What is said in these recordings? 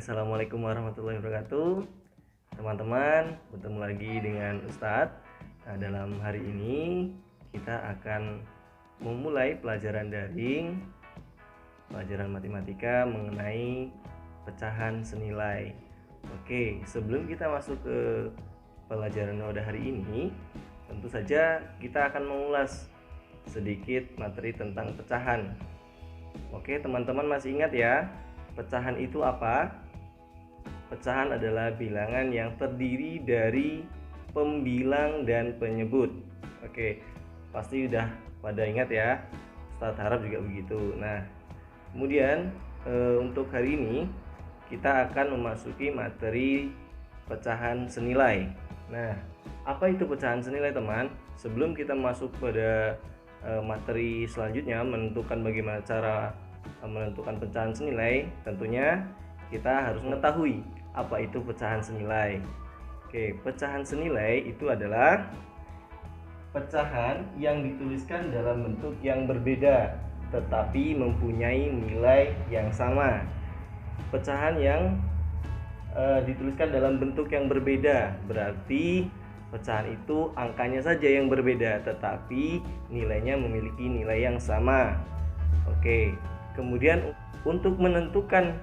Assalamualaikum warahmatullahi wabarakatuh. Teman-teman, bertemu lagi dengan Ustadz. Nah, dalam hari ini kita akan memulai pelajaran daring, pelajaran matematika mengenai pecahan senilai. Oke, sebelum kita masuk ke pelajaran pada hari ini, tentu saja kita akan mengulas sedikit materi tentang pecahan. Oke, teman-teman masih ingat ya? Pecahan itu apa? Pecahan adalah bilangan yang terdiri dari pembilang dan penyebut. Oke, pasti udah pada ingat ya. Ustadz harap juga begitu. Nah, kemudian untuk hari ini kita akan memasuki materi pecahan senilai. Nah, apa itu pecahan senilai, teman? Sebelum kita masuk pada materi selanjutnya menentukan bagaimana cara menentukan pecahan senilai, tentunya kita harus mengetahui apa itu pecahan senilai. Oke, pecahan senilai itu adalah pecahan yang dituliskan dalam bentuk yang berbeda tetapi mempunyai nilai yang sama. Pecahan yang dituliskan dalam bentuk yang berbeda berarti pecahan itu angkanya saja yang berbeda tetapi nilainya memiliki nilai yang sama. Oke, kemudian untuk menentukan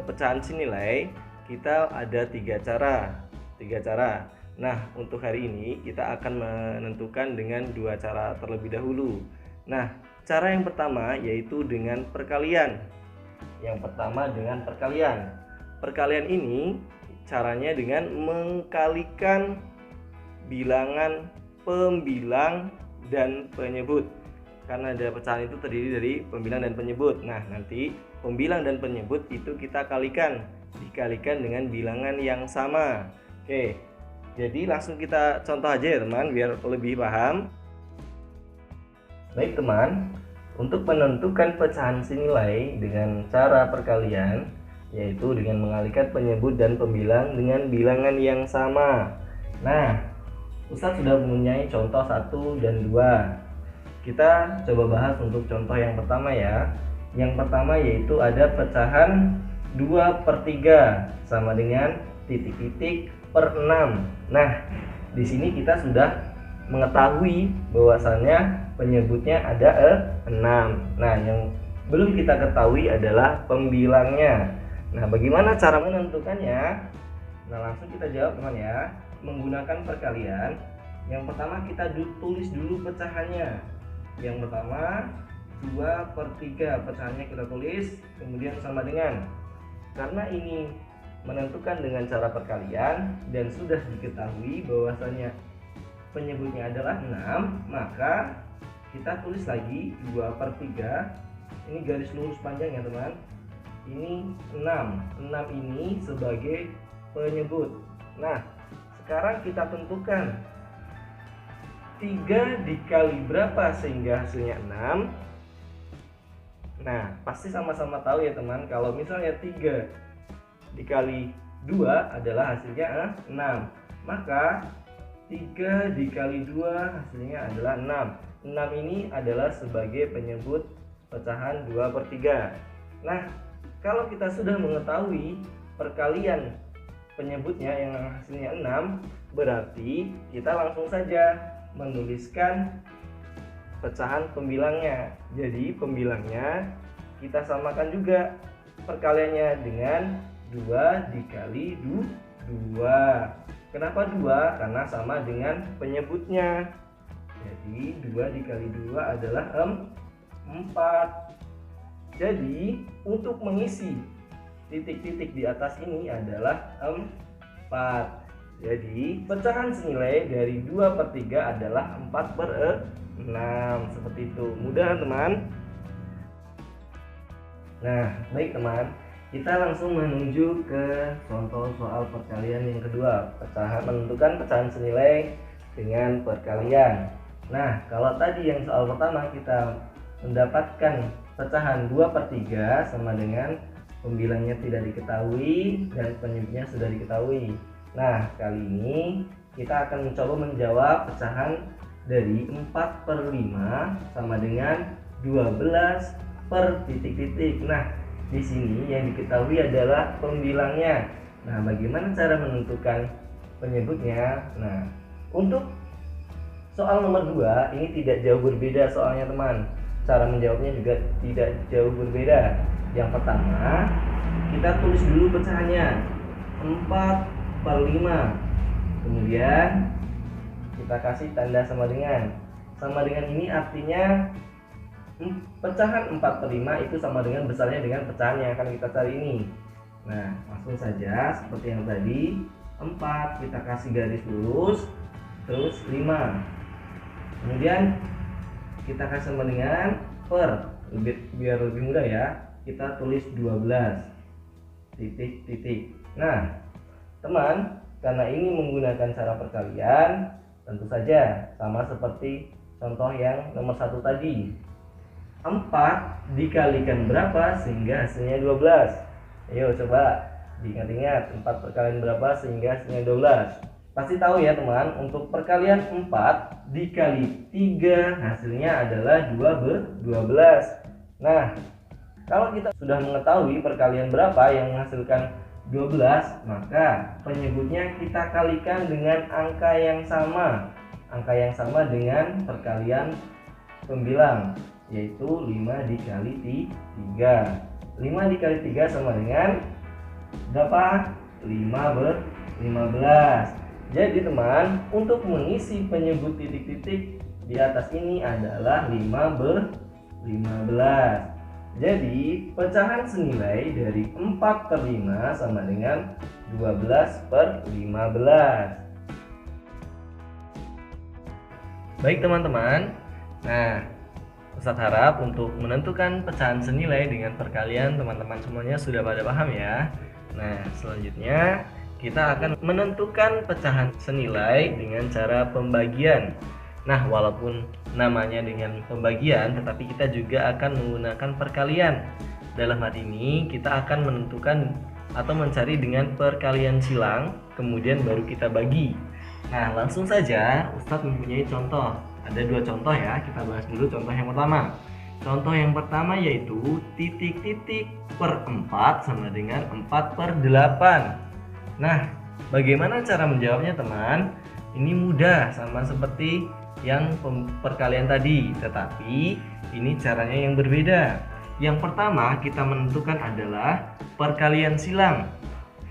pecahan senilai kita ada tiga cara. Nah, untuk hari ini kita akan menentukan dengan dua cara terlebih dahulu. Nah, cara yang pertama yaitu dengan perkalian. Yang pertama dengan perkalian. Perkalian ini caranya dengan mengkalikan bilangan pembilang dan penyebut. Karena ada pecahan itu terdiri dari pembilang dan penyebut. Nah, nanti pembilang dan penyebut itu kita dikalikan dengan bilangan yang sama. Oke, jadi langsung kita contoh aja ya teman, biar lebih paham. Baik teman, untuk menentukan pecahan senilai dengan cara perkalian, yaitu dengan mengalihkan penyebut dan pembilang dengan bilangan yang sama. Nah, Ustadz sudah mempunyai contoh 1 dan 2. Kita coba bahas untuk contoh yang pertama ya. Yang pertama yaitu ada pecahan 2/3 sama dengan titik-titik per 6. Nah, di sini kita sudah mengetahui bahwasannya penyebutnya ada 6. Nah, yang belum kita ketahui adalah pembilangnya. Nah, bagaimana cara menentukannya? Nah, langsung kita jawab teman ya. Menggunakan perkalian. Yang pertama kita tulis dulu pecahannya. Yang pertama 2/3 pecahannya kita tulis, kemudian sama dengan, karena ini menentukan dengan cara perkalian dan sudah diketahui bahwasanya penyebutnya adalah 6, maka kita tulis lagi 2/3. Ini garis lurus panjang ya teman. Ini 6 ini sebagai penyebut. Nah, sekarang kita tentukan 3 dikali berapa sehingga hasilnya 6. Nah, pasti sama-sama tahu ya teman, kalau misalnya 3 dikali 2 adalah hasilnya 6. Maka 3 dikali 2 hasilnya adalah 6. 6 ini adalah sebagai penyebut pecahan 2/3. Nah, kalau kita sudah mengetahui perkalian penyebutnya yang hasilnya 6, berarti kita langsung saja menuliskan pecahan pembilangnya. Jadi pembilangnya kita samakan juga perkaliannya dengan 2 dikali 2. Kenapa 2? Karena sama dengan penyebutnya. Jadi 2 dikali 2 adalah 4. Jadi untuk mengisi titik-titik di atas ini adalah 4. Jadi pecahan senilai dari 2/3 adalah 4/6. Seperti itu. Mudah teman? Nah, baik teman, kita langsung menuju ke contoh soal perkalian yang kedua. Menentukan pecahan senilai dengan perkalian. Nah, kalau tadi yang soal pertama kita mendapatkan pecahan 2/3 sama dengan pembilangnya tidak diketahui dan penyebutnya sudah diketahui. Nah, kali ini kita akan mencoba menjawab pecahan dari 4/5 sama dengan 12 per titik-titik. Nah, di sini yang diketahui adalah pembilangnya. Nah, bagaimana cara menentukan penyebutnya? Nah, untuk soal nomor 2 ini tidak jauh berbeda soalnya teman. Cara menjawabnya juga tidak jauh berbeda. Yang pertama, kita tulis dulu pecahannya 4/5. Kemudian kita kasih tanda sama dengan. Sama dengan ini artinya pecahan 4/5 itu sama dengan besarnya dengan pecahan yang akan kita cari ini. Nah, langsung saja seperti yang tadi, 4 kita kasih garis lurus, terus 5. Kemudian kita kasih sama dengan per, biar lebih mudah ya. Kita tulis 12 titik. Nah, teman, karena ini menggunakan cara perkalian, tentu saja sama seperti contoh yang nomor 1 tadi. 4 dikalikan berapa sehingga hasilnya 12? Ayo coba diingat-ingat, 4 perkalian berapa sehingga hasilnya 12? Pasti tahu ya teman, untuk perkalian 4 dikali 3 hasilnya adalah 12. Nah, kalau kita sudah mengetahui perkalian berapa yang menghasilkan 12, maka penyebutnya kita kalikan dengan angka yang sama. Angka yang sama dengan perkalian pembilang, yaitu 5 dikali 3. 5 dikali 3 sama dengan berapa? 15. Jadi teman, untuk mengisi penyebut titik-titik di atas ini adalah 15. Jadi pecahan senilai dari 4/5 sama dengan 12/15. Baik teman-teman, nah Ustadz harap untuk menentukan pecahan senilai dengan perkalian teman-teman semuanya sudah pada paham ya. Nah, selanjutnya kita akan menentukan pecahan senilai dengan cara pembagian. Nah, walaupun namanya dengan pembagian, tetapi kita juga akan menggunakan perkalian. Dalam hal ini kita akan menentukan atau mencari dengan perkalian silang, kemudian baru kita bagi. Nah, langsung saja Ustadz mempunyai contoh. Ada 2 contoh ya, kita bahas dulu contoh yang pertama. Contoh yang pertama yaitu titik-titik per 4 sama dengan 4/8. Nah, bagaimana cara menjawabnya teman? Ini mudah, sama seperti yang perkalian tadi, tetapi ini caranya yang berbeda. Yang pertama kita menentukan adalah perkalian silang.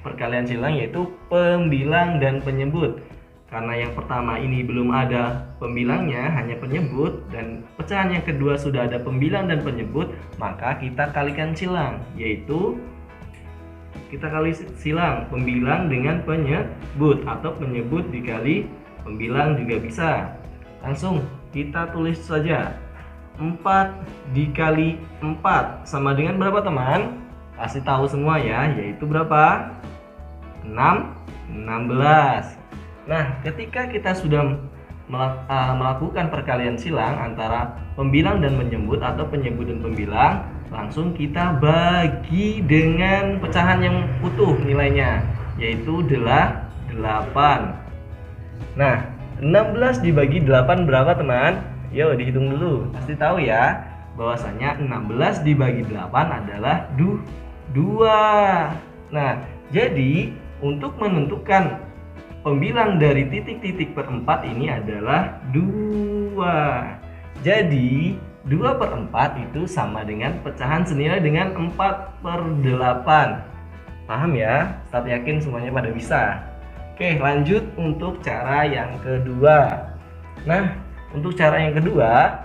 Perkalian silang yaitu pembilang dan penyebut. Karena yang pertama ini belum ada pembilangnya, hanya penyebut, dan pecahan yang kedua sudah ada pembilang dan penyebut, maka kita kalikan silang, yaitu kita kali silang pembilang dengan penyebut, atau penyebut dikali pembilang juga bisa. Langsung kita tulis saja 4 dikali 4 sama dengan berapa teman? Kasih tahu semua ya, yaitu berapa? 16. Nah, ketika kita sudah melakukan perkalian silang antara pembilang dan penyebut atau penyebut dan pembilang, langsung kita bagi dengan pecahan yang utuh nilainya, yaitu 8. Nah, 16 dibagi 8 berapa teman? Yo, dihitung dulu. Pasti tahu ya, bahwasanya 16 dibagi 8 adalah 2. Nah, jadi untuk menentukan pembilang dari titik-titik per 4 ini adalah 2. Jadi 2/4 itu sama dengan pecahan senilai dengan 4/8. Paham ya? Ustadz yakin semuanya pada bisa. Oke, lanjut untuk cara yang kedua. Nah, untuk cara yang kedua,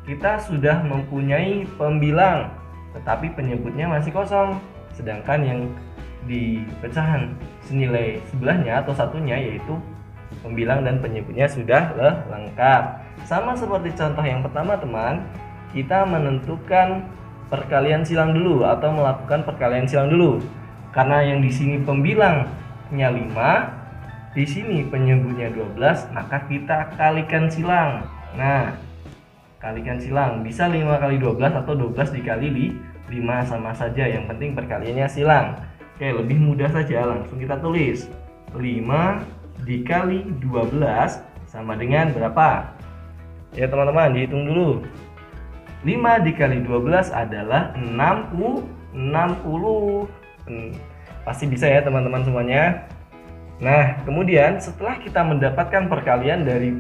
kita sudah mempunyai pembilang, tetapi penyebutnya masih kosong. Sedangkan yang di pecahan senilai sebelahnya atau satunya, yaitu pembilang dan penyebutnya sudah lengkap. Sama seperti contoh yang pertama teman, kita menentukan perkalian silang dulu atau melakukan perkalian silang dulu. Karena yang di sini pembilangnya 5, di sini penyebutnya 12, maka kita kalikan silang. Nah, kalikan silang bisa 5 kali 12 atau 12 dikali 5 sama saja, yang penting perkaliannya silang. Oke, lebih mudah saja, langsung kita tulis 5 dikali 12 sama dengan berapa? Ya teman-teman, dihitung dulu. 5 dikali 12 adalah 60. 60. Pasti bisa ya teman-teman semuanya. Nah, kemudian setelah kita mendapatkan perkalian dari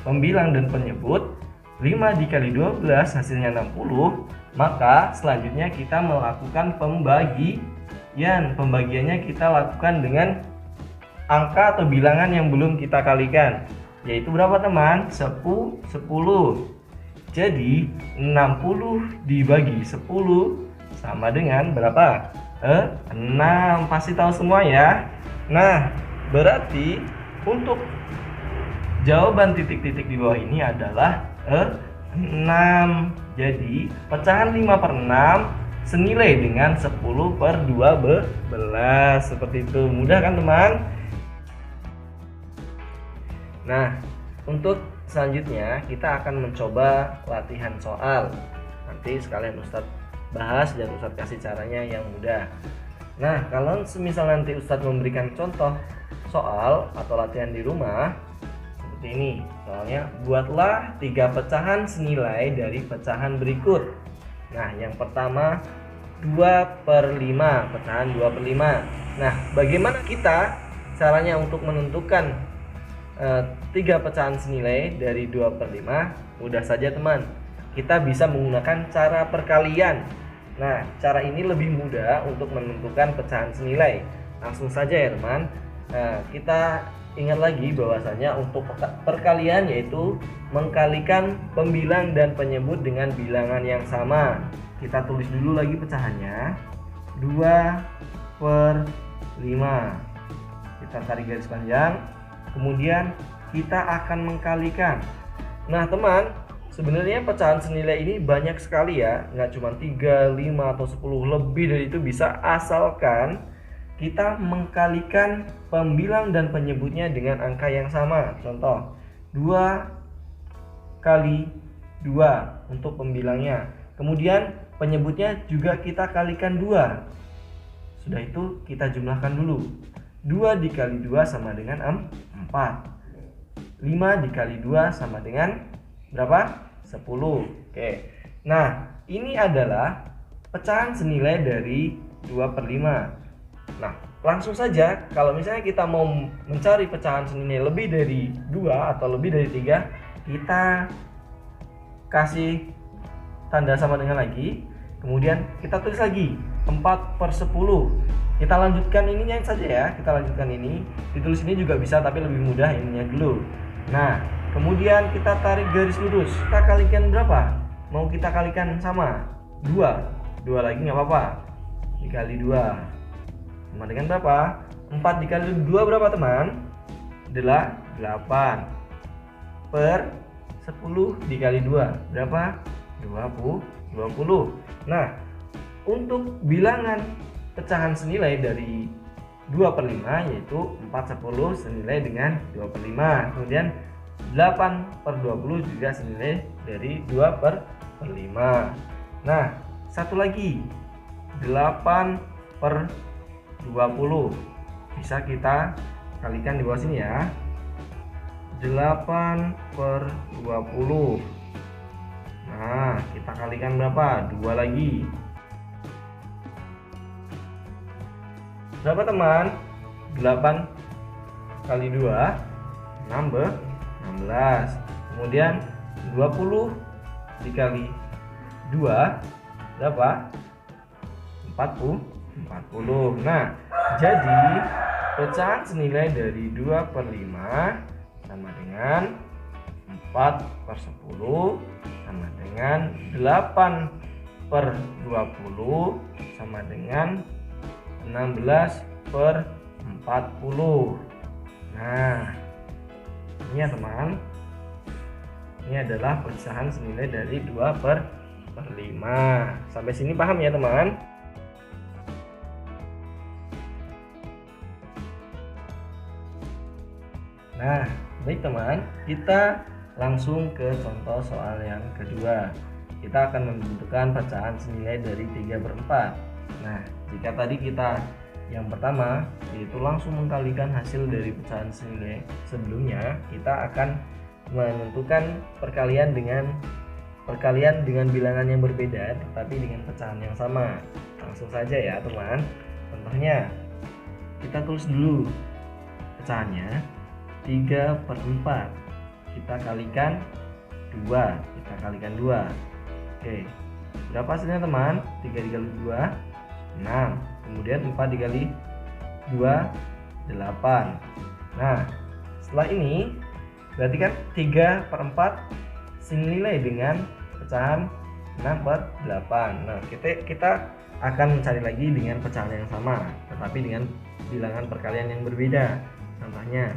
pembilang dan penyebut, 5 dikali 12 hasilnya 60, maka selanjutnya kita melakukan pembagian. Pembagiannya kita lakukan dengan angka atau bilangan yang belum kita kalikan, yaitu berapa teman? 10. Jadi 60 dibagi 10 sama dengan berapa? 6. Pasti tahu semua ya. Nah, berarti untuk jawaban titik-titik di bawah ini adalah 6. Jadi pecahan 5/6 senilai dengan 10/12. Seperti itu. Mudah kan teman? Nah, untuk selanjutnya kita akan mencoba latihan soal. Nanti sekalian Ustadz bahas dan Ustadz kasih caranya yang mudah. Nah, kalau semisal nanti Ustadz memberikan contoh soal atau latihan di rumah seperti ini, soalnya buatlah 3 pecahan senilai dari pecahan berikut. Nah, yang pertama 2/5, pecahan 2/5. Nah, bagaimana kita caranya untuk menentukan 3 pecahan senilai dari 2/5? Mudah saja teman, kita bisa menggunakan cara perkalian. Nah, cara ini lebih mudah untuk menentukan pecahan senilai. Langsung saja ya teman. Nah, kita ingat lagi bahwasanya untuk perkalian yaitu mengkalikan pembilang dan penyebut dengan bilangan yang sama. Kita tulis dulu lagi pecahannya, 2/5. Kita tarik garis panjang, kemudian kita akan mengkalikan. Nah teman, sebenarnya pecahan senilai ini banyak sekali ya, nggak cuma 3, 5, atau 10, lebih dari itu bisa, asalkan kita mengkalikan pembilang dan penyebutnya dengan angka yang sama. Contoh 2 kali 2 untuk pembilangnya, kemudian penyebutnya juga kita kalikan 2. Sudah itu kita jumlahkan dulu. 2 dikali 2 sama dengan 4. 5 dikali 2 sama dengan berapa? 10. Oke. Nah, ini adalah pecahan senilai dari 2/5. Nah, langsung saja kalau misalnya kita mau mencari pecahan senilai lebih dari 2 atau lebih dari 3, kita kasih tanda sama dengan lagi. Kemudian kita tulis lagi 4/10. Kita lanjutkan ininya saja ya. Kita lanjutkan ini. Ditulis ini juga bisa tapi lebih mudah ininya dulu. Nah, kemudian kita tarik garis lurus. Kita kalikan berapa? Mau kita kalikan sama 2. 2 lagi nggak apa-apa. Dikali 2 sama dengan berapa? 4 dikali 2 berapa teman? 8. Per 10 dikali 2 berapa? 20. Nah, untuk bilangan pecahan senilai dari 2/5 yaitu 4/10 senilai dengan 2/5. Kemudian 8/20 juga senilai dari 2/5. Nah, satu lagi 8/20 bisa kita kalikan di bawah sini ya. 8/20. Nah, kita kalikan berapa? 2 lagi. Berapa teman? 8 kali 2 16. Kemudian 20 dikali 2 berapa? 40. Nah, jadi pecahan senilai dari 2/5 sama dengan 4/10 sama dengan 8/20 sama dengan 16/40. Nah, ini ya teman, ini adalah pecahan senilai dari 2/5. Sampai sini paham ya teman? Nah, baik teman, kita langsung ke contoh soal yang kedua. Kita akan menentukan pecahan senilai dari 3/4. Nah, jika tadi kita yang pertama yaitu langsung mengkalikan hasil dari pecahan senilai sebelumnya, kita akan menentukan perkalian dengan bilangan yang berbeda tetapi dengan pecahan yang sama. Langsung saja ya teman. Contohnya kita tulis dulu pecahannya 3/4. Kita kalikan 2. Kita kalikan 2. Oke. Berapa hasilnya teman? 3 dikali 2 6. Kemudian 4 dikali 2 8. Nah, setelah ini berarti kan 3/4 senilai dengan pecahan 6/8. Nah, kita akan mencari lagi dengan pecahan yang sama, tetapi dengan bilangan perkalian yang berbeda. Contohnya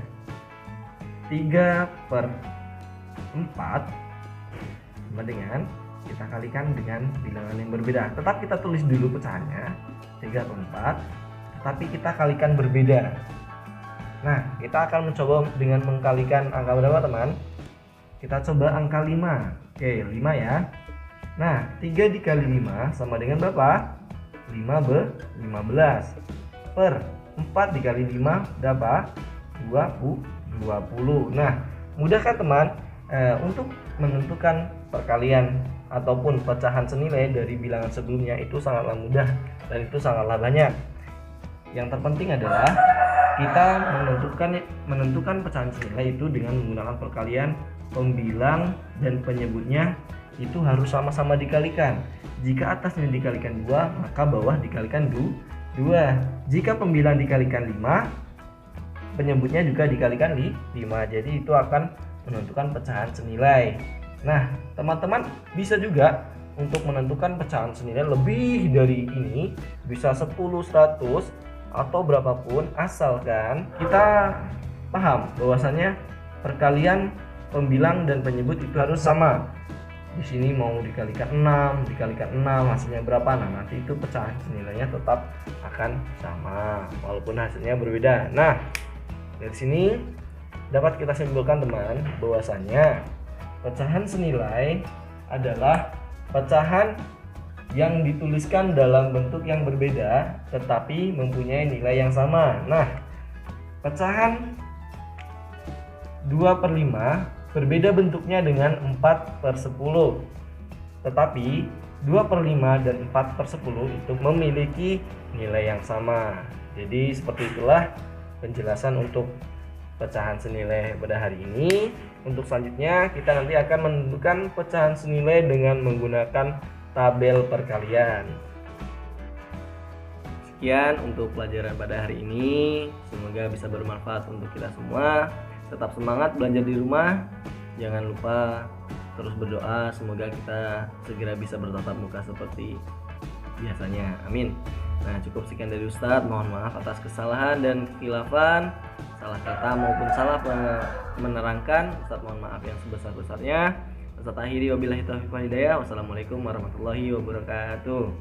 3/4 sama dengan kita kalikan dengan bilangan yang berbeda. Tetap kita tulis dulu pecahannya 3/4, tetapi kita kalikan berbeda. Nah, kita akan mencoba dengan mengkalikan angka berapa teman? Kita coba angka 5. Oke, 5 ya. Nah, 3 dikali 5 sama dengan berapa? 15. Per 4 dikali 5 berapa? 20. Nah, mudah kan teman? Untuk menentukan perkalian ataupun pecahan senilai dari bilangan sebelumnya itu sangatlah mudah dan itu sangatlah banyak. Yang terpenting adalah kita menentukan pecahan senilai itu dengan menggunakan perkalian pembilang dan penyebutnya itu harus sama-sama dikalikan. Jika atasnya dikalikan 2, maka bawah dikalikan 2. Jika pembilang dikalikan 5, penyebutnya juga dikalikan 5. Jadi itu akan menentukan pecahan senilai. Nah, teman-teman bisa juga untuk menentukan pecahan senilai lebih dari ini, bisa 10, 100 atau berapapun, asalkan kita paham bahwasannya perkalian pembilang dan penyebut itu harus sama. Di sini mau dikalikan 6 hasilnya berapa? Nah, nanti itu pecahan senilainya tetap akan sama walaupun hasilnya berbeda. Nah, dari sini dapat kita simpulkan teman bahwasannya pecahan senilai adalah pecahan yang dituliskan dalam bentuk yang berbeda tetapi mempunyai nilai yang sama. Nah, pecahan 2/5 berbeda bentuknya dengan 4/10, tetapi 2/5 dan 4/10 itu memiliki nilai yang sama. Jadi seperti itulah penjelasan untuk pecahan senilai pada hari ini. Untuk selanjutnya kita nanti akan menentukan pecahan senilai dengan menggunakan tabel perkalian. Sekian untuk pelajaran pada hari ini. Semoga bisa bermanfaat untuk kita semua. Tetap semangat belajar di rumah. Jangan lupa terus berdoa. Semoga kita segera bisa bertatap muka seperti biasanya. Amin. Nah, cukup sekian dari Ustadz. Mohon maaf atas kesalahan dan kekhilafan, salah kata maupun salah menerangkan. Ustadz mohon maaf yang sebesar-besarnya. Ustadz akhiri wabillahi taufiq wal hidayah. Wassalamualaikum warahmatullahi wabarakatuh.